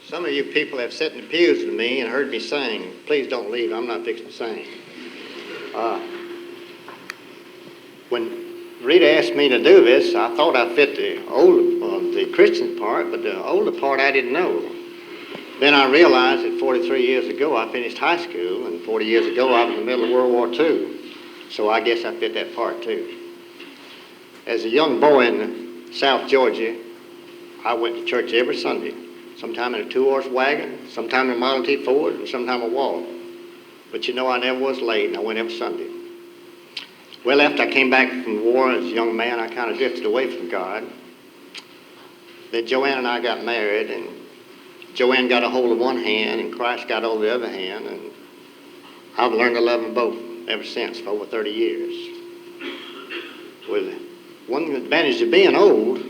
Some of you people have sat in the pews with me and heard me sing. Please don't leave. I'm not fixing to sing. Uh, when Rita asked me to do this, I thought I fit the Christian part, but the older part I didn't know. Then I realized that 43 years ago I finished high school, and 40 years ago I was in the middle of World War II. So I guess I fit that part too. As a young boy in South Georgia, I went to church every Sunday. Sometime in a two-horse wagon, sometime in a Model T Ford, and sometime a walk. But you know, I never was late, and I went every Sunday. Well, after I came back from the war as a young man, I kind of drifted away from God. Then Joanne and I got married, and Joanne got a hold of one hand, and Christ got hold of the other hand, and I've learned to love them both ever since for over 30 years. With one advantage of being old,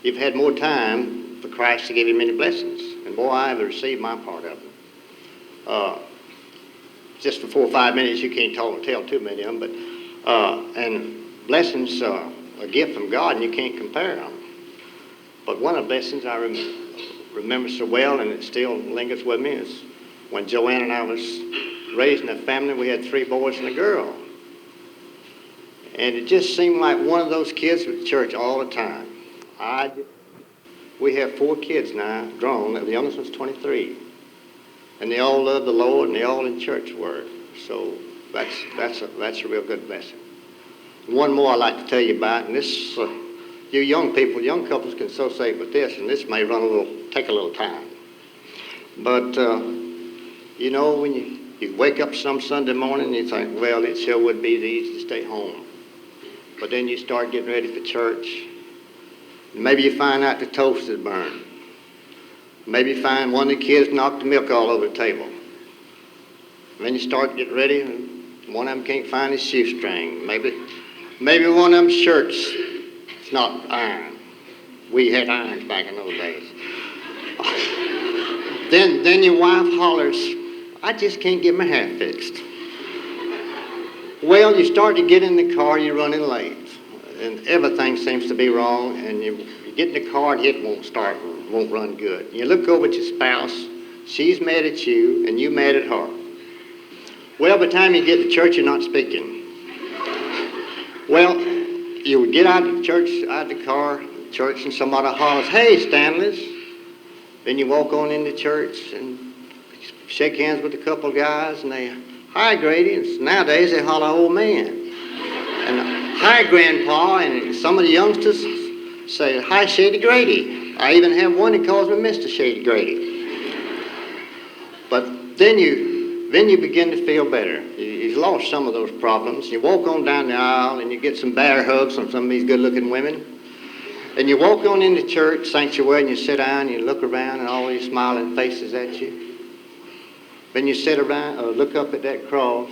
you've had more time for Christ to give you many blessings. And boy, I have received my part of them. Just for 4 or 5 minutes, you can't tell too many of them, but and blessings are a gift from God, and you can't compare them. But one of the blessings I remember so well, and it still lingers with me, is when Joanne and I was raising a family. We had 3 boys and a girl. And it just seemed like one of those kids at church all the time. We have 4 kids now, grown. The youngest one's 23. And they all love the Lord, and they all in church work. So that's a real good blessing. One more I'd like to tell you about, and this, you young people, young couples can associate with this, and this may take a little time. But, you know, when you wake up some Sunday morning, and you think, well, it sure would be easy to stay home. But then you start getting ready for church. Maybe you find out the toast is burned. Maybe you find one of the kids knocked the milk all over the table. And then you start getting ready, and one of them can't find his shoestring. Maybe one of them shirts is not ironed. We had irons back in those days. Then your wife hollers, I just can't get my hair fixed. Well, you start to get in the car, you're running late. And everything seems to be wrong, and you get in the car and it won't run good. You look over at your spouse, she's mad at you, and you mad at her. Well, by the time you get to church, you're not speaking. Well, you would get out of the car, church, and somebody hollers, hey, Stanleys. Then you walk on into church and shake hands with a couple of guys, and they, hi, Grady. And nowadays they holler, old man. And hi, Grandpa, and some of the youngsters say, hi, Shady Grady. I even have one that calls me Mr. Shady Grady. But then you begin to feel better. You've lost some of those problems. You walk on down the aisle, and you get some bear hugs from some of these good-looking women. And you walk on into church, sanctuary, and you sit down, and you look around, and all these smiling faces at you. Then you sit around, look up at that cross.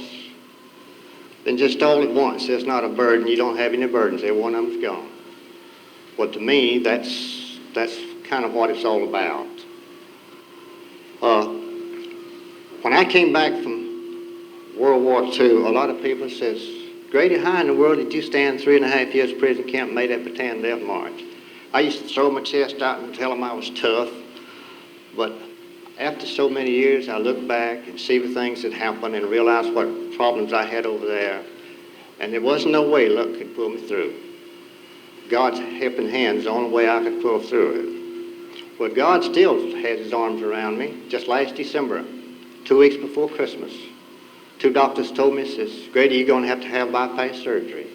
Then just all at once, there's not a burden. You don't have any burdens. Every one of them's gone. Well, to me, that's kind of what it's all about. When I came back from World War II, a lot of people says, Grady, how in the world did you stand 3.5 years prison camp and made that pretend death march? I used to throw my chest out and tell them I was tough. But after so many years, I look back and see the things that happened and realize what problems I had over there. And there wasn't no way luck could pull me through. God's helping hand is the only way I could pull through it. Well, God still had his arms around me. Just last December, 2 weeks before Christmas, 2 doctors told me, says, Grady, you're going to have bypass surgery.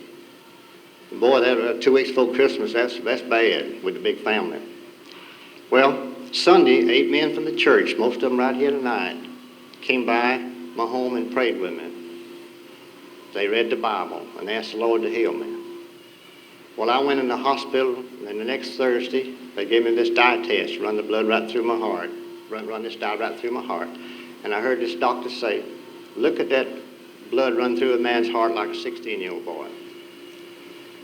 And boy, that 2 weeks before Christmas, that's bad with the big family. Well, Sunday, 8 men from the church, most of them right here tonight, came by my home and prayed with me. They read the Bible and asked the Lord to heal me. Well, I went in the hospital, and the next Thursday, they gave me this dye test, run the blood right through my heart, run this dye right through my heart. And I heard this doctor say, look at that blood run through a man's heart like a 16-year-old boy.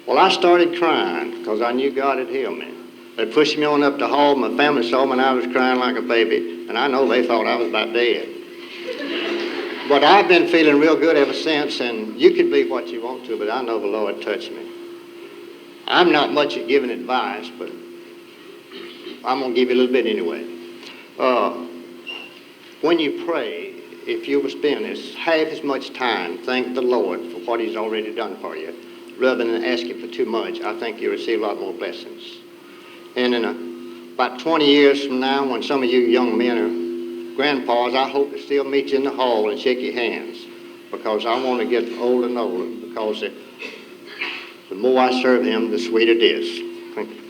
Well, I started crying because I knew God had healed me. They pushed me on up the hall. My family saw me, and I was crying like a baby. And I know they thought I was about dead. But I've been feeling real good ever since, and you can believe what you want to, but I know the Lord touched me. I'm not much at giving advice, but I'm going to give you a little bit anyway. Uh, when you pray, if you will spend half as much time, thank the Lord for what He's already done for you, rather than asking for too much, I think you'll receive a lot more blessings. And in about 20 years from now, when some of you young men are grandpas, I hope to still meet you in the hall and shake your hands, because I want to get older and older, because the more I serve Him, the sweeter it is. Thank you.